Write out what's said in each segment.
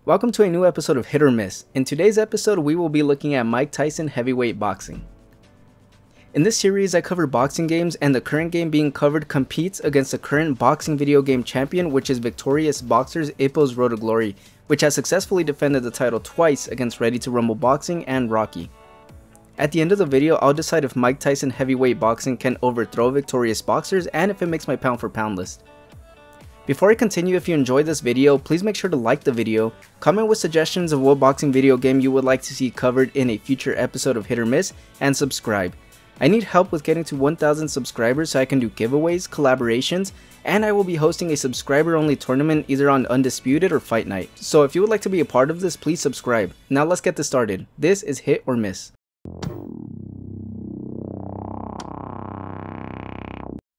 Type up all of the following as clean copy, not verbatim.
Welcome to a new episode of Hit or Miss. In today's episode, we will be looking at Mike Tyson Heavyweight Boxing. In this series, I cover boxing games, and the current game being covered competes against the current boxing video game champion, which is Victorious Boxers Ep.4's Road to Glory, which has successfully defended the title twice against Ready to Rumble Boxing and Rocky. At the end of the video, I'll decide if Mike Tyson Heavyweight Boxing can overthrow Victorious Boxers and if it makes my pound for pound list. Before I continue, if you enjoyed this video, please make sure to like the video, comment with suggestions of what boxing video game you would like to see covered in a future episode of Hit or Miss, and subscribe. I need help with getting to 1,000 subscribers so I can do giveaways, collaborations, and I will be hosting a subscriber only tournament either on Undisputed or Fight Night. So if you would like to be a part of this, please subscribe. Now let's get this started. This is Hit or Miss.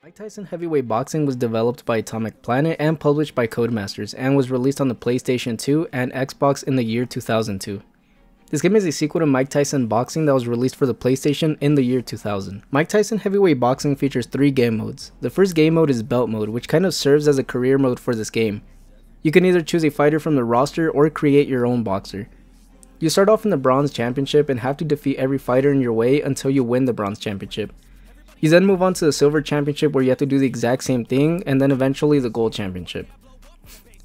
Mike Tyson Heavyweight Boxing was developed by Atomic Planet and published by Codemasters, and was released on the PlayStation 2 and Xbox in the year 2002. This game is a sequel to Mike Tyson Boxing that was released for the PlayStation in the year 2000. Mike Tyson Heavyweight Boxing features 3 game modes. The first game mode is Belt Mode, which kind of serves as a career mode for this game. You can either choose a fighter from the roster or create your own boxer. You start off in the Bronze Championship and have to defeat every fighter in your way until you win the Bronze Championship. You then move on to the Silver Championship, where you have to do the exact same thing, and then eventually the Gold Championship.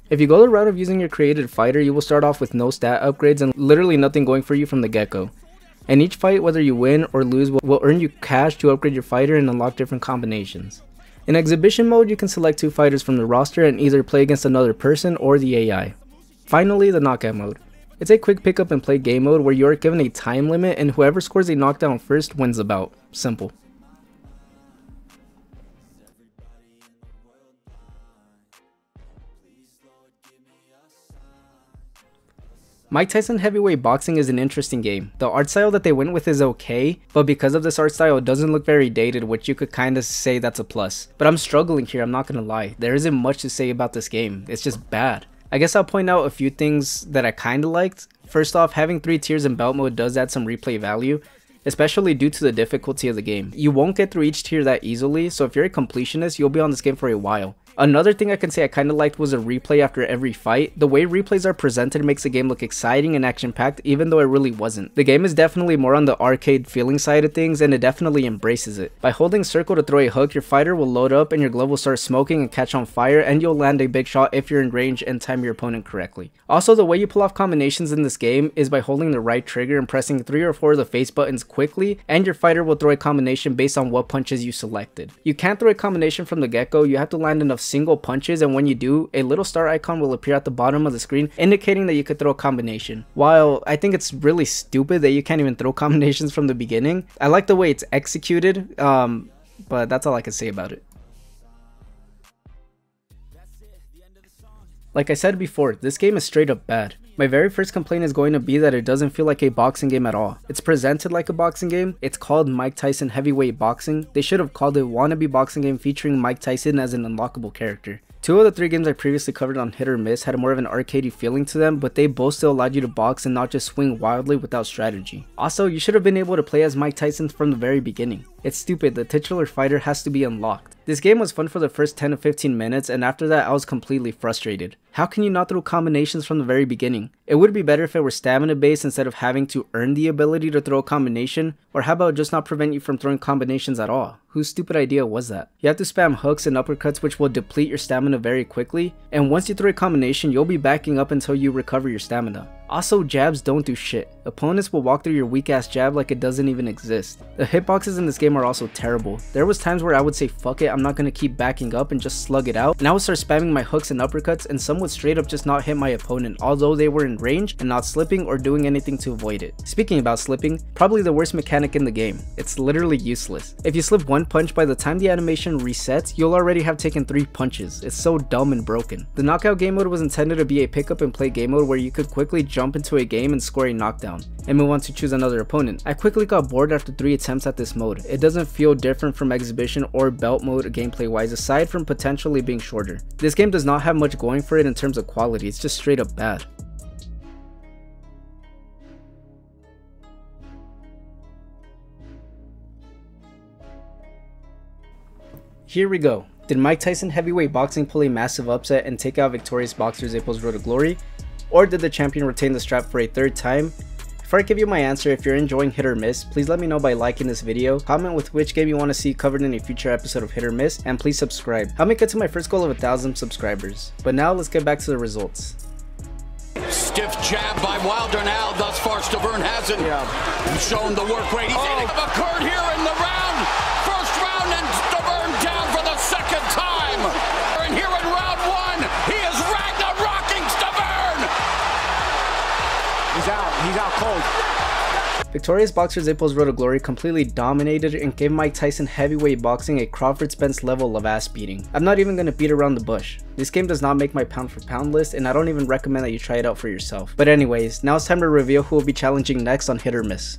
If you go the route of using your created fighter, you will start off with no stat upgrades and literally nothing going for you from the get-go. And each fight, whether you win or lose, will earn you cash to upgrade your fighter and unlock different combinations. In Exhibition Mode, you can select 2 fighters from the roster and either play against another person or the AI. Finally, the Knockout Mode. It's a quick pick up and play game mode where you are given a time limit and whoever scores a knockdown first wins the bout. Simple. Mike Tyson Heavyweight Boxing is an interesting game. The art style that they went with is okay, but because of this art style it doesn't look very dated, which you could kinda say that's a plus. But I'm struggling here, I'm not gonna lie. There isn't much to say about this game, it's just bad. I guess I'll point out a few things that I kinda liked. First off, having 3 tiers in Belt Mode does add some replay value, especially due to the difficulty of the game. You won't get through each tier that easily, so if you're a completionist, you'll be on this game for a while. Another thing I can say I kinda liked was a replay after every fight. The way replays are presented makes the game look exciting and action-packed, even though it really wasn't. The game is definitely more on the arcade feeling side of things, and it definitely embraces it. By holding circle to throw a hook, your fighter will load up and your glove will start smoking and catch on fire, and you'll land a big shot if you're in range and time your opponent correctly. Also, the way you pull off combinations in this game is by holding the right trigger and pressing 3 or 4 of the face buttons quickly, and your fighter will throw a combination based on what punches you selected. You can't throw a combination from the get-go, you have to land enough single punches, and when you do, a little star icon will appear at the bottom of the screen indicating that you could throw a combination. While I think it's really stupid that you can't even throw combinations from the beginning, I like the way it's executed, but that's all I can say about it. Like I said before, this game is straight up bad. My very first complaint is going to be that it doesn't feel like a boxing game at all. It's presented like a boxing game. It's called Mike Tyson Heavyweight Boxing. They should have called it Wannabe Boxing Game featuring Mike Tyson as an unlockable character. 2 of the 3 games I previously covered on Hit or Miss had more of an arcadey feeling to them, but they both still allowed you to box and not just swing wildly without strategy. Also, you should have been able to play as Mike Tyson from the very beginning. It's stupid, the titular fighter has to be unlocked. This game was fun for the first 10 to 15 minutes, and after that I was completely frustrated. How can you not throw combinations from the very beginning? It would be better if it were stamina based instead of having to earn the ability to throw a combination, or how about just not prevent you from throwing combinations at all? Whose stupid idea was that? You have to spam hooks and uppercuts which will deplete your stamina very quickly, and once you throw a combination you'll be backing up until you recover your stamina. Also, jabs don't do shit. Opponents will walk through your weak ass jab like it doesn't even exist. The hitboxes in this game are also terrible. There was times where I would say fuck it, I'm not gonna keep backing up and just slug it out, and I would start spamming my hooks and uppercuts, and some would straight up just not hit my opponent although they were in range and not slipping or doing anything to avoid it. Speaking about slipping, probably the worst mechanic in the game. It's literally useless. If you slip 1 punch, by the time the animation resets, you'll already have taken 3 punches. It's so dumb and broken. The knockout game mode was intended to be a pick up and play game mode where you could quickly jump into a game and score a knockdown, and move on to choose another opponent. I quickly got bored after 3 attempts at this mode. It doesn't feel different from Exhibition or Belt Mode gameplay wise, aside from potentially being shorter. This game does not have much going for it in terms of quality, it's just straight up bad. Here we go. Did Mike Tyson Heavyweight Boxing pull a massive upset and take out Victorious Boxers Ep.4's Road to Glory? or did the champion retain the strap for a third time? Before I give you my answer, if you're enjoying Hit or Miss, please let me know by liking this video, comment with which game you want to see covered in a future episode of Hit or Miss, and please subscribe. Help me get to my first goal of 1,000 subscribers. But now let's get back to the results. Stiff jab by Wilder now. Thus far, Stavern hasn't shown the work rate. He's occurred here in the round. First round, and Stavern down for the second time. And here in round one, he is Ragnarocking Stavern. He's out cold. Victorious boxer Zippos Road to Glory completely dominated and gave Mike Tyson Heavyweight Boxing a Crawford Spence level of ass beating. I'm not even gonna beat around the bush. This game does not make my pound for pound list, and I don't even recommend that you try it out for yourself. But anyways, now it's time to reveal who will be challenging next on Hit or Miss.